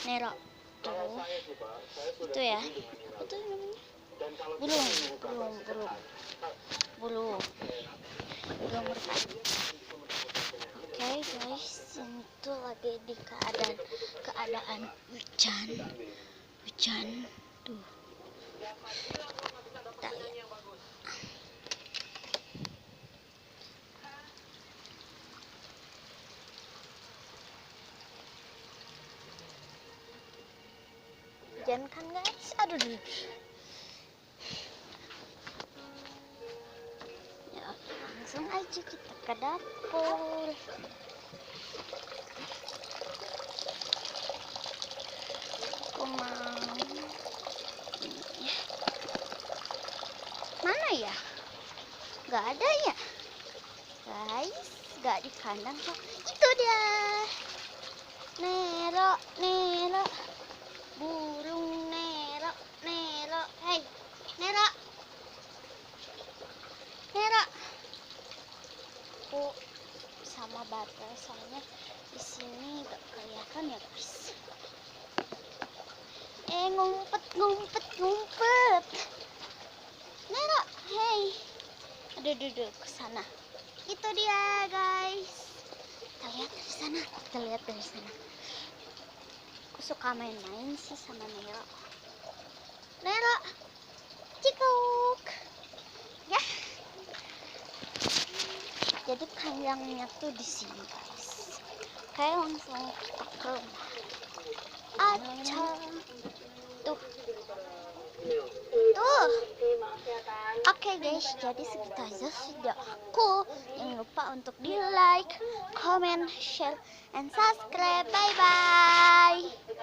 Nero tuh itu ya, apa tuh namanya, bulu merpati. Oke guys, ini tuh lagi di keadaan hujan tuh. Kita lihat. Hujan kan guys, aduh. Ya, langsung aja kita ke dapur. Aku mau ini ya. Mana ya? Gak ada ya guys, gak di kandang kok. Itu dia, Nero, burung Nero. Hei Nero. Aku sama baterai soalnya di sini gak kelihatan ya guys. Ngumpet Nero, hei. Aduh ke sana. Itu dia guys. Kita lihat dari sana. Aku suka main-main sih sama Nero, cikuk. Ya. Jadi kandangnya tuh di sini guys. Kayak langsung kita ke rumah. Aca. Tuh. Oke guys, jadi segitu aja video aku. Jangan lupa untuk di like, comment, share, and subscribe. Bye bye.